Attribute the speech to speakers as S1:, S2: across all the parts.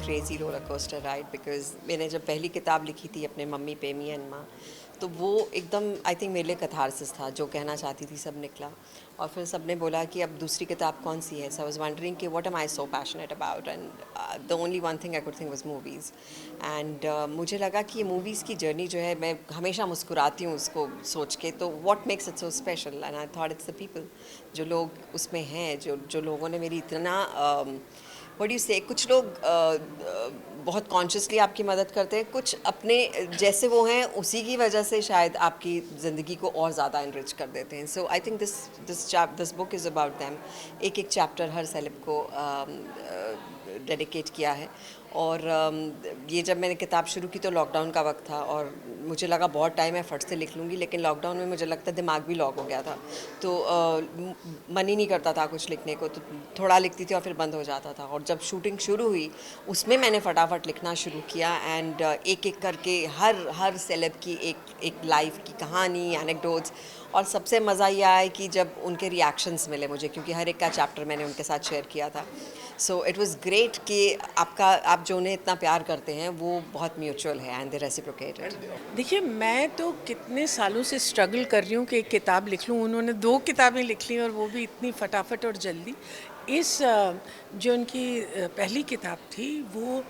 S1: Crazy roller coaster ride because मैंने जब पहली किताब लिखी थी अपने मम्मी पे मी एंड माँ, तो वो एकदम आई थिंक मेरे लिए कथारसिस था, जो कहना चाहती थी सब निकला। और फिर सबने बोला कि अब दूसरी किताब कौन सी है, सो आई वाज वंडरिंग कि what am I so passionate about, and the only one thing I could think was movies. And मुझे लगा कि ये मूवीज़ की जर्नी जो है, मैं हमेशा मुस्कुराती हूँ उसको सोच के, तो what makes it so special, and I thought it's the people, जो लोग उसमें हैं, जो लोगों ने मेरी इतना व्हाट यू से, कुछ लोग बहुत कॉन्शियसली आपकी मदद करते हैं, कुछ अपने जैसे वो हैं उसी की वजह से शायद आपकी ज़िंदगी को और ज़्यादा इनरिच कर देते हैं। So I think this book is about them. एक एक चैप्टर हर सेलेब को डेडिकेट किया है। और ये जब मैंने किताब शुरू की तो लॉकडाउन का वक्त था, और मुझे लगा बहुत टाइम है, फट से लिख लूँगी, लेकिन लॉकडाउन में मुझे लगता है दिमाग भी लॉक हो गया था, तो मन ही नहीं करता था कुछ लिखने को, तो थोड़ा लिखती थी और फिर बंद हो जाता था। और जब शूटिंग शुरू हुई उसमें मैंने फटाफट लिखना शुरू किया, एंड एक एक करके हर सेलेब की एक लाइफ की कहानी, एनेक्डोट्स। और सबसे मज़ा ये आया कि जब उनके रिएक्शंस मिले मुझे, क्योंकि हर एक का चैप्टर मैंने उनके साथ शेयर किया था। सो इट वाज ग्रेट कि आप जो उन्हें इतना प्यार करते हैं वो बहुत म्यूचुअल है, एंड दे रेसिप्रोकेटेड।
S2: देखिए, मैं तो कितने सालों से स्ट्रगल कर रही हूँ कि एक किताब लिख लूँ। उन्होंने 2 किताबें लिख ली और वो भी इतनी फटाफट और जल्दी। जो उनकी पहली किताब थी वो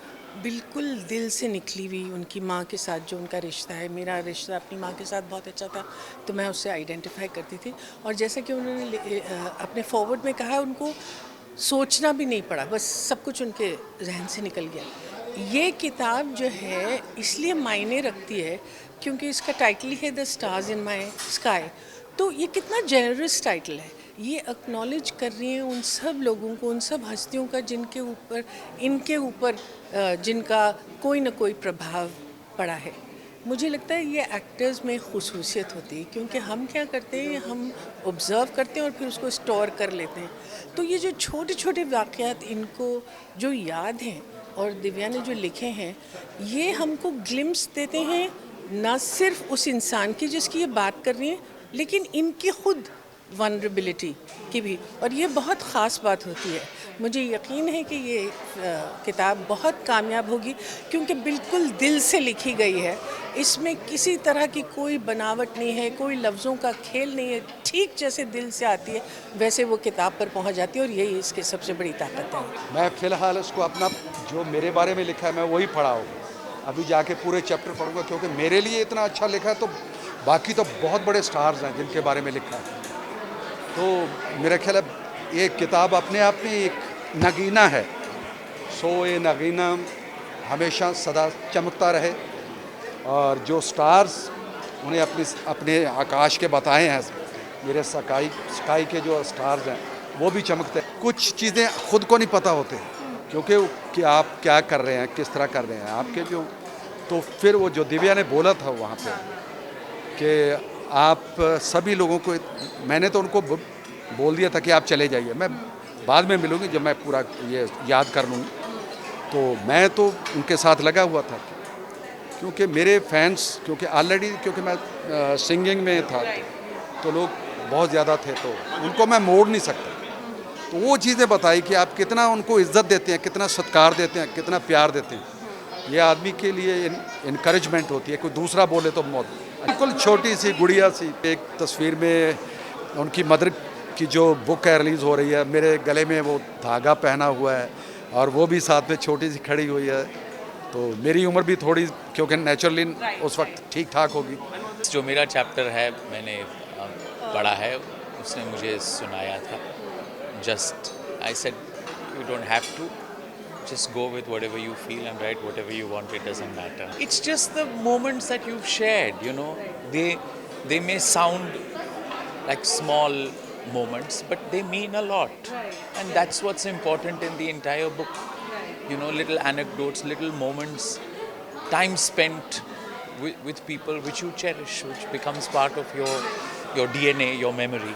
S2: बिल्कुल दिल से निकली हुई, उनकी माँ के साथ जो उनका रिश्ता है। मेरा रिश्ता अपनी माँ के साथ बहुत अच्छा था, तो मैं उससे आइडेंटिफाई करती थी। और जैसा कि उन्होंने अपने फॉरवर्ड में कहा, उनको सोचना भी नहीं पड़ा, बस सब कुछ उनके जहन से निकल गया। ये किताब जो है इसलिए मायने रखती है क्योंकि इसका टाइटल है the stars in my sky. तो ये कितना जेनरस टाइटल है, ये एक्नॉलेज कर रही हैं उन सब लोगों को, उन सब हस्तियों का इनके ऊपर जिनका कोई ना कोई प्रभाव पड़ा है। मुझे लगता है ये एक्टर्स में खुसूसियत होती है, क्योंकि हम क्या करते हैं, हम ऑब्ज़र्व करते हैं और फिर उसको स्टोर कर लेते हैं। तो ये जो छोटे छोटे वाक़यात इनको जो याद हैं और दिव्या ने जो लिखे हैं, ये हमको ग्लिम्स देते हैं ना सिर्फ उस इंसान की जिसकी ये बात कर रही हैं, लेकिन इनकी खुद वनरेबिलिटी की भी। और ये बहुत ख़ास बात होती है। मुझे यकीन है कि ये किताब बहुत कामयाब होगी, क्योंकि बिल्कुल दिल से लिखी गई है। इसमें किसी तरह की कोई बनावट नहीं है, कोई लफ्ज़ों का खेल नहीं है। ठीक जैसे दिल से आती है वैसे वो किताब पर पहुंच जाती है, और यही इसकी सबसे बड़ी ताकत है।
S3: मैं फ़िलहाल उसको अपना जो मेरे बारे में लिखा है मैं वही पढ़ा हूँ। अभी जाके पूरे चैप्टर पढ़ूँगा, क्योंकि मेरे लिए इतना अच्छा लिखा है, तो बाकी तो बहुत बड़े स्टार्स हैं जिनके बारे में लिखा है। तो मेरा ख्याल है ये किताब अपने आप में एक नगीना है। सो ये नगीना हमेशा सदा चमकता रहे, और जो स्टार्स उन्हें अपने आकाश के बताए हैं, मेरे स्काई के जो स्टार्स हैं वो भी चमकते हैं। कुछ चीज़ें खुद को नहीं पता होते, क्योंकि कि आप क्या कर रहे हैं, किस तरह कर रहे हैं आपके जो। तो फिर वो जो दिव्या ने बोला था वहाँ पे कि आप सभी लोगों को, मैंने तो उनको बोल दिया था कि आप चले जाइए, मैं बाद में मिलूँगी जब मैं पूरा ये याद कर लूँगी। तो मैं तो उनके साथ लगा हुआ था, क्योंकि मेरे फैंस, क्योंकि ऑलरेडी क्योंकि मैं सिंगिंग में था, तो लोग बहुत ज़्यादा थे, तो उनको मैं मोड़ नहीं सकता। तो वो चीज़ें बताई कि आप कितना उनको इज़्ज़त देते हैं, कितना सत्कार देते हैं, कितना प्यार देते हैं। ये आदमी के लिए इनकरेजमेंट होती है, कोई दूसरा बोले तो मौत। बिल्कुल छोटी सी गुड़िया सी एक तस्वीर में उनकी मदर की जो बुक है रिलीज़ हो रही है, मेरे गले में वो धागा पहना हुआ है, और वो भी साथ में छोटी सी खड़ी हुई है। तो मेरी उम्र भी थोड़ी, क्योंकि नेचुरली उस वक्त ठीक ठाक होगी।
S4: जो मेरा चैप्टर है मैंने पढ़ा है, उसने मुझे सुनाया था। Just I said you don't have to, just go with whatever you feel and write whatever you want, it doesn't matter. It's just the moments that you've shared, you know. They may sound like small moments, but they mean a lot. And that's what's important in the entire book. You know, little anecdotes, little moments, time spent with people which you cherish, which becomes part of your DNA, your memory.